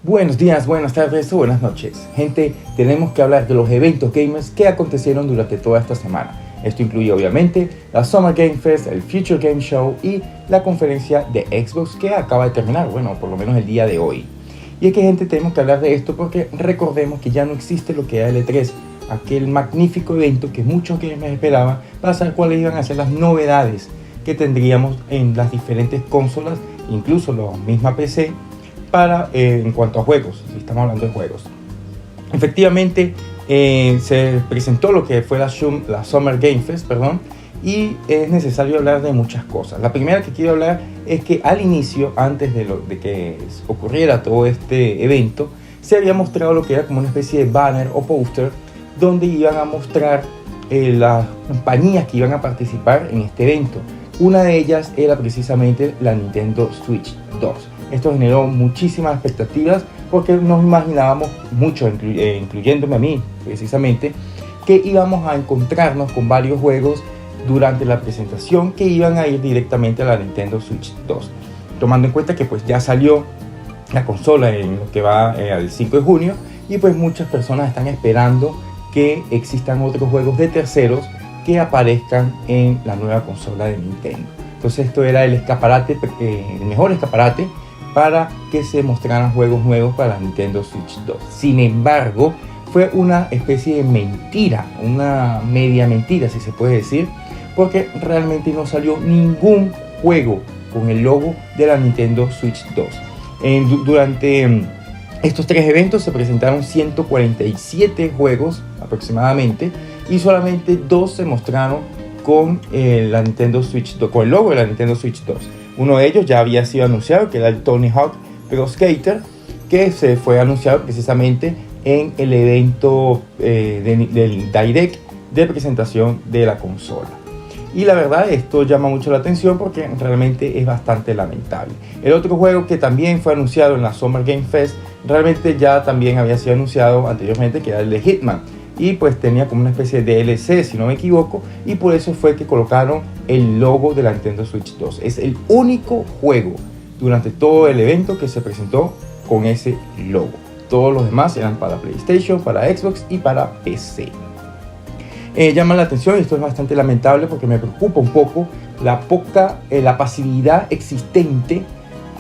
Buenos días, buenas tardes o buenas noches. Gente, tenemos que hablar de los eventos gamers que acontecieron durante toda esta semana. Esto incluye obviamente la Summer Game Fest, el Future Game Show y la conferencia de Xbox que acaba de terminar, bueno, por lo menos el día de hoy. Y es que, gente, tenemos que hablar de esto porque recordemos que ya no existe lo que era el E3, aquel magnífico evento que muchos gamers esperaban para saber cuáles iban a ser las novedades que tendríamos en las diferentes consolas, incluso la misma PC, para en cuanto a juegos, si estamos hablando de juegos. Efectivamente, se presentó lo que fue la Summer Game Fest, y es necesario hablar de muchas cosas. La primera que quiero hablar es que al inicio, antes de que ocurriera todo este evento, se había mostrado lo que era como una especie de banner o póster donde iban a mostrar las compañías que iban a participar en este evento. Una de ellas era precisamente la Nintendo Switch 2. Esto generó muchísimas expectativas porque nos imaginábamos mucho, incluyéndome a mí precisamente, que íbamos a encontrarnos con varios juegos durante la presentación que iban a ir directamente a la Nintendo Switch 2. Tomando en cuenta que pues ya salió la consola en lo que va al 5 de junio y pues muchas personas están esperando que existan otros juegos de terceros que aparezcan en la nueva consola de Nintendo. Entonces esto era el escaparate, el mejor escaparate para que se mostraran juegos nuevos para Nintendo Switch 2. Sin embargo, fue una especie de mentira, una media mentira si se puede decir, porque realmente no salió ningún juego con el logo de la Nintendo Switch 2. Durante estos tres eventos se presentaron 147 juegos aproximadamente y solamente 2 se mostraron con la Nintendo Switch 2, con el logo de la Nintendo Switch 2. Uno de ellos ya había sido anunciado, que era el Tony Hawk Pro Skater, que se fue anunciado precisamente en el evento del Direct de presentación de la consola. Y la verdad, esto llama mucho la atención porque realmente es bastante lamentable. El otro juego que también fue anunciado en la Summer Game Fest, realmente ya también había sido anunciado anteriormente, que era el de Hitman. Y pues tenía como una especie de DLC, si no me equivoco, y por eso fue que colocaron el logo de la Nintendo Switch 2. Es el único juego durante todo el evento que se presentó con ese logo. Todos los demás eran para PlayStation, para Xbox y para PC. Llama la atención y esto es bastante lamentable porque me preocupa un poco la pasividad existente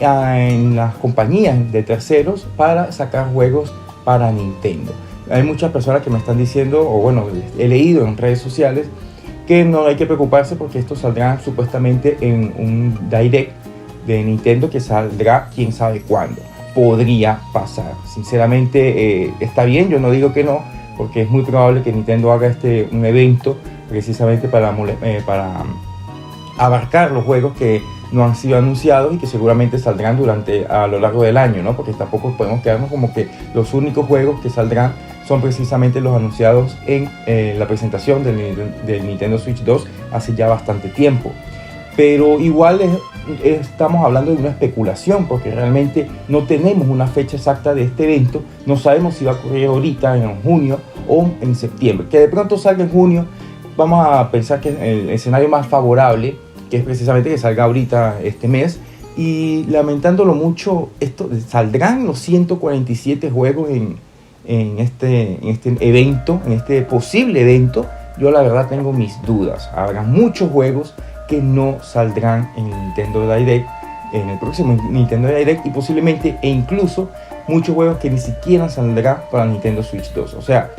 en las compañías de terceros para sacar juegos para Nintendo. Hay muchas personas que me están diciendo, o bueno, he leído en redes sociales, que no hay que preocuparse porque esto saldrá supuestamente en un Direct de Nintendo que saldrá quién sabe cuándo. Podría pasar. Sinceramente está bien, yo no digo que no, porque es muy probable que Nintendo haga un evento precisamente para abarcar los juegos que no han sido anunciados y que seguramente saldrán a lo largo del año, ¿no? Porque tampoco podemos quedarnos como que los únicos juegos que saldrán son precisamente los anunciados en la presentación del Nintendo Switch 2 hace ya bastante tiempo. Pero igual estamos hablando de una especulación porque realmente no tenemos una fecha exacta de este evento. No sabemos si va a ocurrir ahorita en junio o en septiembre. Que de pronto salga en junio, vamos a pensar que el escenario más favorable, que es precisamente que salga ahorita este mes. Y lamentándolo mucho, saldrán los 147 juegos en este evento, en este posible evento. Yo la verdad tengo mis dudas. Habrá muchos juegos que no saldrán en Nintendo Direct, en el próximo Nintendo Direct, y posiblemente e incluso muchos juegos que ni siquiera saldrán para Nintendo Switch 2. O sea,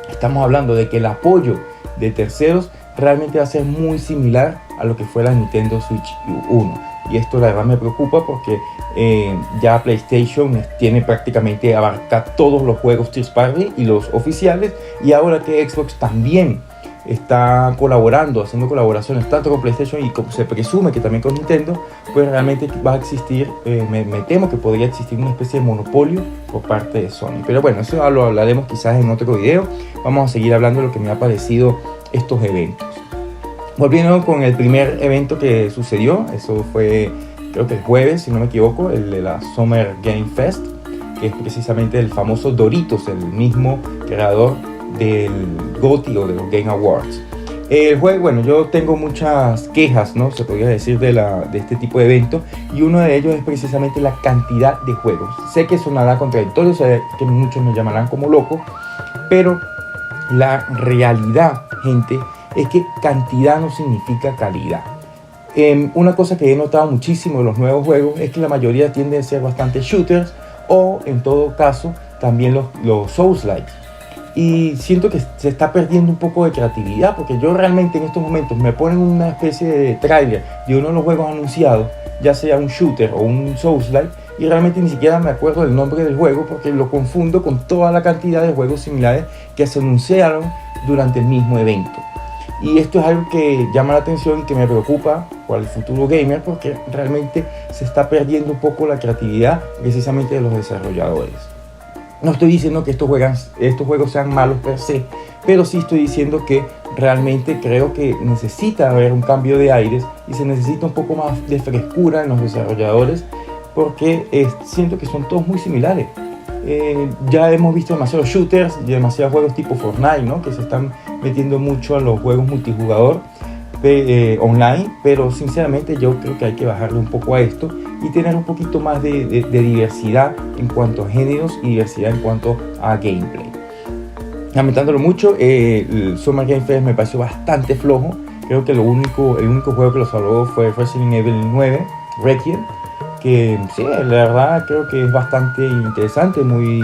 estamos hablando de que el apoyo de terceros realmente va a ser muy similar a lo que fue la Nintendo Switch 1. Y esto la verdad me preocupa porque ya PlayStation tiene prácticamente abarca todos los juegos first party y los oficiales, y ahora que Xbox también está colaborando, haciendo colaboraciones tanto con PlayStation y como se presume que también con Nintendo, pues realmente va a existir, me temo que podría existir una especie de monopolio por parte de Sony. Pero bueno, eso lo hablaremos quizás en otro video. Vamos a seguir hablando de lo que me ha parecido estos eventos. Volviendo con el primer evento que sucedió, eso fue creo que el jueves, si no me equivoco, el de la Summer Game Fest, que es precisamente el famoso Doritos, el mismo creador del GOTY o de los Game Awards. El juego, bueno, yo tengo muchas quejas, ¿no? Se podría decir de este tipo de eventos, y uno de ellos es precisamente la cantidad de juegos. Sé que sonará contradictorio, sé que muchos me llamarán como loco, pero la realidad, gente, es que cantidad no significa calidad. Una cosa que he notado muchísimo en los nuevos juegos es que la mayoría tienden a ser bastante shooters, o en todo caso también los Souls-like. Y siento que se está perdiendo un poco de creatividad, porque yo realmente en estos momentos me ponen una especie de tráiler de uno de los juegos anunciados, ya sea un shooter o un Souls-like, y realmente ni siquiera me acuerdo del nombre del juego porque lo confundo con toda la cantidad de juegos similares que se anunciaron durante el mismo evento. Y esto es algo que llama la atención y que me preocupa por el futuro gamer, porque realmente se está perdiendo un poco la creatividad precisamente de los desarrolladores. No estoy diciendo que estos juegos sean malos per se, pero sí estoy diciendo que realmente creo que necesita haber un cambio de aires y se necesita un poco más de frescura en los desarrolladores, porque siento que son todos muy similares. Ya hemos visto demasiados shooters, demasiados juegos tipo Fortnite, ¿no? Que se están metiendo mucho a los juegos multijugador online, pero sinceramente yo creo que hay que bajarle un poco a esto y tener un poquito más de diversidad en cuanto a géneros y diversidad en cuanto a gameplay. Lamentándolo mucho, el Summer Game Fest me pareció bastante flojo. Creo que el único juego que lo salvó fue Resident Evil 9 Requiem, que sí, la verdad creo que es bastante interesante, muy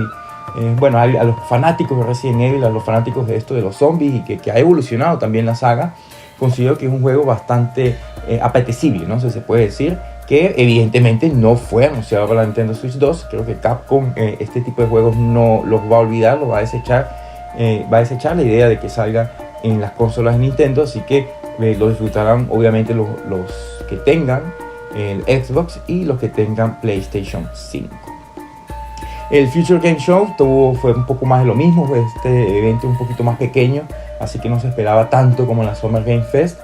bueno, a los fanáticos de Resident Evil, a los fanáticos de esto de los zombies, y que ha evolucionado también la saga, considero que es un juego bastante apetecible, no sé, se puede decir, que evidentemente no fue anunciado para la Nintendo Switch 2. Creo que Capcom este tipo de juegos no los va a olvidar, los va a desechar, la idea de que salga en las consolas de Nintendo, así que lo disfrutarán obviamente los que tengan el Xbox y los que tengan PlayStation 5. El Future Game Show fue un poco más de lo mismo, fue este evento un poquito más pequeño, así que no se esperaba tanto como la Summer Game Fest,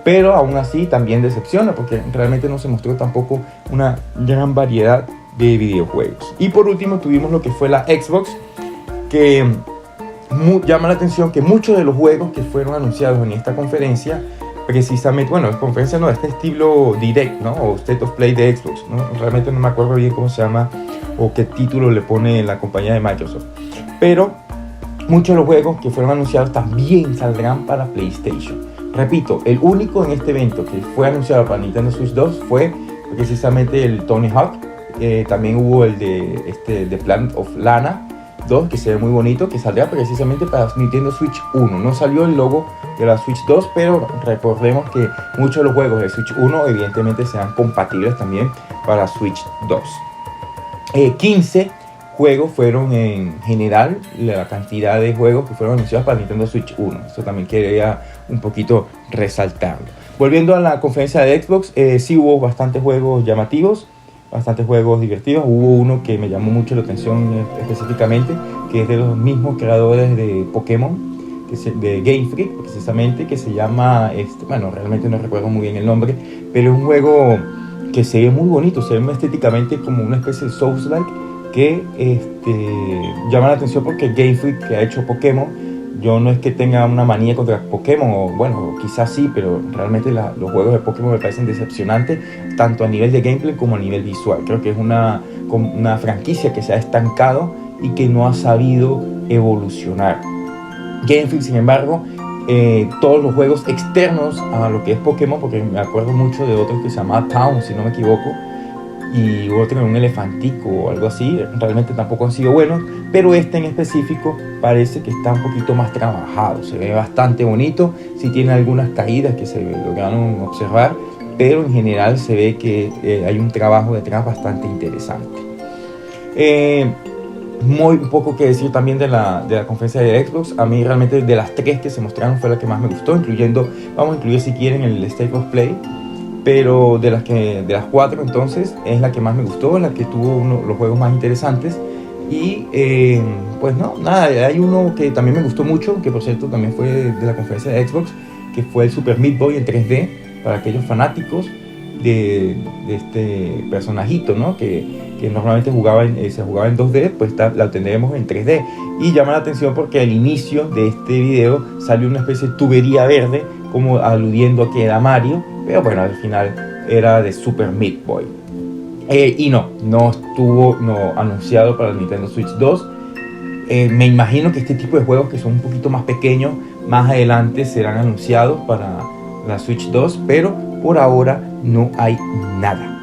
pero aún así también decepciona, porque realmente no se mostró tampoco una gran variedad de videojuegos. Y por último tuvimos lo que fue la Xbox, que llama la atención que muchos de los juegos que fueron anunciados en esta conferencia, precisamente, bueno, conferencia no, este estilo Direct, ¿no? O State of Play de Xbox, ¿no? Realmente no me acuerdo bien cómo se llama o qué título le pone la compañía de Microsoft, pero muchos de los juegos que fueron anunciados también saldrán para PlayStation. Repito, el único en este evento que fue anunciado para Nintendo Switch 2 fue precisamente el Tony Hawk. También hubo el de Planet of Lana 2, que se ve muy bonito, que saldrá precisamente para Nintendo Switch 1. No salió el logo de la Switch 2, pero recordemos que muchos de los juegos de Switch 1 evidentemente serán compatibles también para Switch 2. 15 juegos fueron en general la cantidad de juegos que fueron anunciados para Nintendo Switch 1. Eso también quería un poquito resaltarlo. Volviendo a la conferencia de Xbox, sí hubo bastantes juegos llamativos, bastantes juegos divertidos. Hubo uno que me llamó mucho la atención específicamente, que es de los mismos creadores de Pokémon, de Game Freak precisamente, que se llama, bueno, realmente no recuerdo muy bien el nombre, pero es un juego que se ve muy bonito, se ve estéticamente como una especie de Souls-like, que llama la atención porque Game Freak, que ha hecho Pokémon, yo no es que tenga una manía contra Pokémon, o bueno, quizás sí, pero realmente los juegos de Pokémon me parecen decepcionantes, tanto a nivel de gameplay como a nivel visual. Creo que es una franquicia que se ha estancado y que no ha sabido evolucionar. Game Freak, sin embargo, todos los juegos externos a lo que es Pokémon, porque me acuerdo mucho de otro que se llama Town, si no me equivoco, y otro un elefantico o algo así, realmente tampoco han sido buenos, pero este en específico parece que está un poquito más trabajado, se ve bastante bonito, sí tiene algunas caídas que se lograron observar, pero en general se ve que hay un trabajo detrás bastante interesante. Muy poco que decir también de la conferencia de Xbox. A mí realmente de las tres que se mostraron fue la que más me gustó, vamos a incluir si quieren el State of Play, pero de las cuatro entonces es la que más me gustó, la que tuvo los juegos más interesantes. Y pues no, nada, hay uno que también me gustó mucho, que por cierto también fue de la conferencia de Xbox, que fue el Super Meat Boy en 3D, para aquellos fanáticos de este personajito, ¿no? que normalmente se jugaba en 2D, pues la tendremos en 3D. Y llama la atención porque al inicio de este video salió una especie de tubería verde como aludiendo a que era Mario, pero bueno, al final era de Super Meat Boy. Y no estuvo anunciado para el Nintendo Switch 2. Me imagino que este tipo de juegos que son un poquito más pequeños, más adelante serán anunciados para la Switch 2, pero por ahora no hay nada.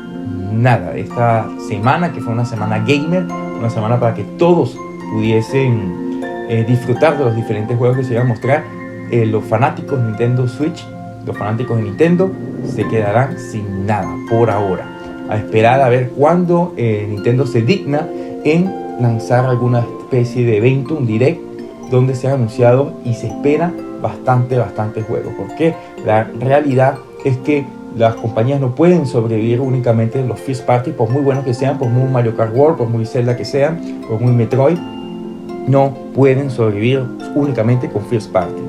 Esta semana, que fue una semana gamer, una semana para que todos pudiesen disfrutar de los diferentes juegos que se iban a mostrar, los fanáticos de Nintendo Switch, los fanáticos de Nintendo, se quedarán sin nada por ahora. A esperar a ver cuándo Nintendo se digna en lanzar alguna especie de evento, un direct, donde se ha anunciado y se espera bastante juegos, porque la realidad es que las compañías no pueden sobrevivir únicamente en los first party, por muy buenos que sean, por muy Mario Kart World, por muy Zelda que sean, por muy Metroid, no pueden sobrevivir únicamente con first party.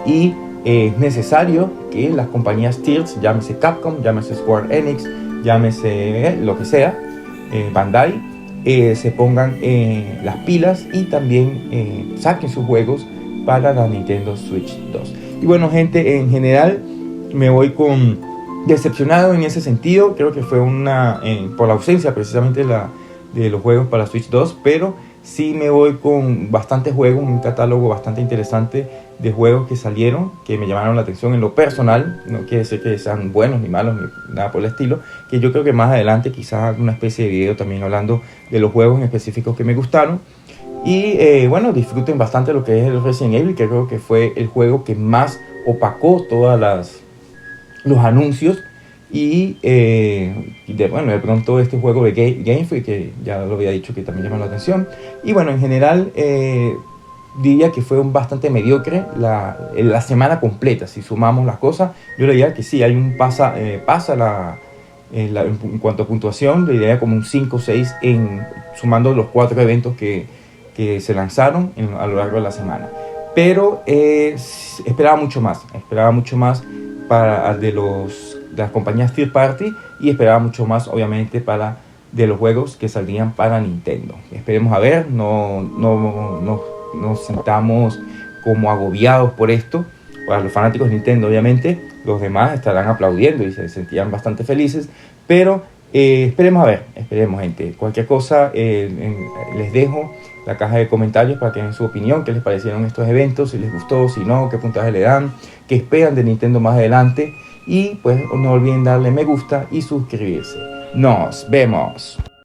Y es necesario que las compañías tiers, llámese Capcom, llámese Square Enix, llámese lo que sea, Bandai, se pongan las pilas y también saquen sus juegos para la Nintendo Switch 2. Y bueno, gente, en general me voy con decepcionado en ese sentido. Creo que fue por la ausencia precisamente de los juegos para la Switch 2, pero sí me voy con bastantes juegos, un catálogo bastante interesante de juegos que salieron, que me llamaron la atención en lo personal. No quiere decir que sean buenos ni malos ni nada por el estilo, que yo creo que más adelante quizás haga una especie de video también hablando de los juegos en específicos que me gustaron. Y bueno, disfruten bastante lo que es el Resident Evil, que creo que fue el juego que más opacó todas los anuncios. Y de pronto este juego de Game Freak, que ya lo había dicho que también llamó la atención. Y bueno, en general diría que fue bastante mediocre la semana completa. Si sumamos las cosas, yo le diría que sí, hay un pasa en cuanto a puntuación, le diría como un 5 o 6 sumando los 4 eventos que se lanzaron a lo largo de la semana. Pero esperaba mucho más para de las compañías third party, y esperaba mucho más obviamente de los juegos que saldrían para Nintendo. Esperemos a ver, no nos sentamos como agobiados por esto. Para los fanáticos de Nintendo, obviamente, los demás estarán aplaudiendo y se sentían bastante felices, pero esperemos, gente. Cualquier cosa, les dejo la caja de comentarios para que den su opinión, qué les parecieron estos eventos, si les gustó, si no, qué puntaje le dan, qué esperan de Nintendo más adelante. Y pues no olviden darle me gusta y suscribirse. Nos vemos.